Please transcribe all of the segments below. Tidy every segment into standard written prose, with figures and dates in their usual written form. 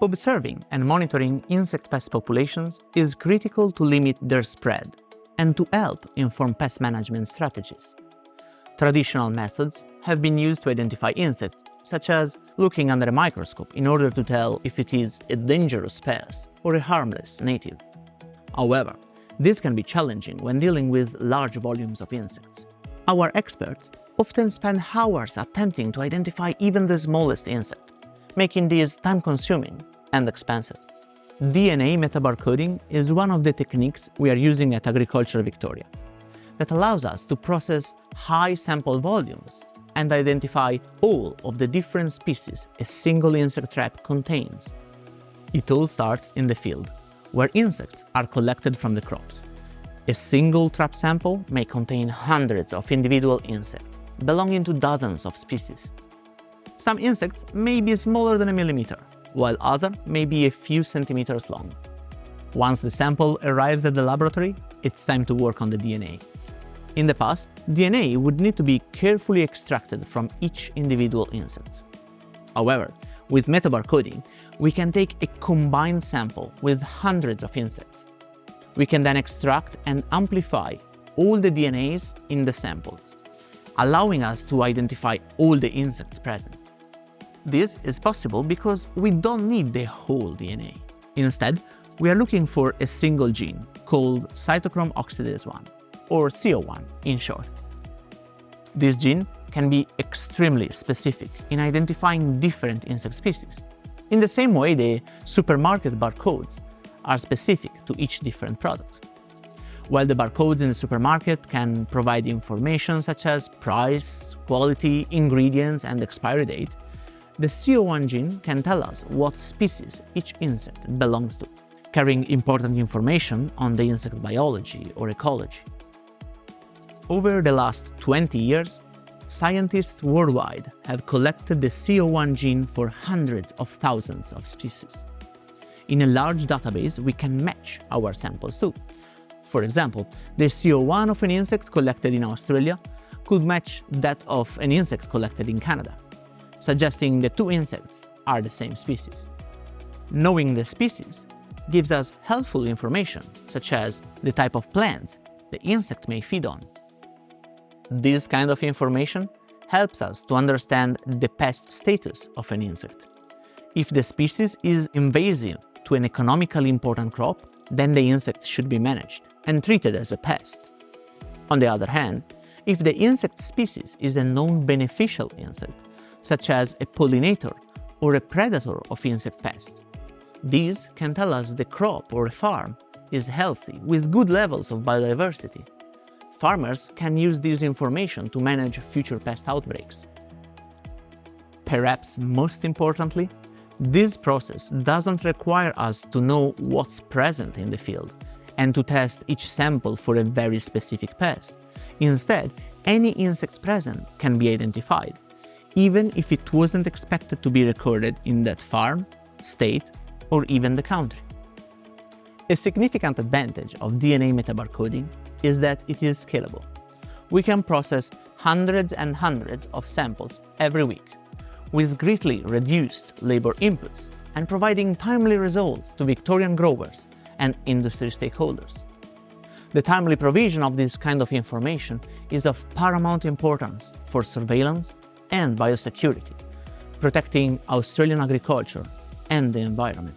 Observing and monitoring insect pest populations is critical to limit their spread and to help inform pest management strategies. Traditional methods have been used to identify insects, such as looking under a microscope in order to tell if it is a dangerous pest or a harmless native. However, this can be challenging when dealing with large volumes of insects. Our experts often spend hours attempting to identify even the smallest insect, making this time-consuming and expensive. DNA metabarcoding is one of the techniques we are using at Agriculture Victoria that allows us to process high sample volumes and identify all of the different species a single insect trap contains. It all starts in the field, where insects are collected from the crops. A single trap sample may contain hundreds of individual insects, belonging to dozens of species. Some insects may be smaller than a millimeter, while others may be a few centimeters long. Once the sample arrives at the laboratory, it's time to work on the DNA. In the past, DNA would need to be carefully extracted from each individual insect. However, with metabarcoding, we can take a combined sample with hundreds of insects. We can then extract and amplify all the DNAs in the samples, allowing us to identify all the insects present. This is possible because we don't need the whole DNA. Instead, we are looking for a single gene called cytochrome oxidase 1, or CO1 in short. This gene can be extremely specific in identifying different insect species, in the same way the supermarket barcodes are specific to each different product. While the barcodes in the supermarket can provide information such as price, quality, ingredients, and expiry date, the CO1 gene can tell us what species each insect belongs to, carrying important information on the insect biology or ecology. Over the last 20 years, scientists worldwide have collected the CO1 gene for hundreds of thousands of species. In a large database, we can match our samples too. For example, the CO1 of an insect collected in Australia could match that of an insect collected in Canada, suggesting the two insects are the same species. Knowing the species gives us helpful information, such as the type of plants the insect may feed on. This kind of information helps us to understand the pest status of an insect. If the species is invasive to an economically important crop, then the insect should be managed and treated as a pest. On the other hand, if the insect species is a known beneficial insect, such as a pollinator or a predator of insect pests, these can tell us the crop or a farm is healthy with good levels of biodiversity. Farmers can use this information to manage future pest outbreaks. Perhaps most importantly, this process doesn't require us to know what's present in the field and to test each sample for a very specific pest. Instead, any insect present can be identified, even if it wasn't expected to be recorded in that farm, state, or even the country. A significant advantage of DNA metabarcoding is that it is scalable. We can process hundreds and hundreds of samples every week, with greatly reduced labor inputs and providing timely results to Victorian growers and industry stakeholders. The timely provision of this kind of information is of paramount importance for surveillance and biosecurity, protecting Australian agriculture and the environment.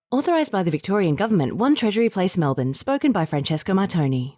Authorised by the Victorian Government, 1 Treasury Place, Melbourne. Spoken by Francesco Martoni.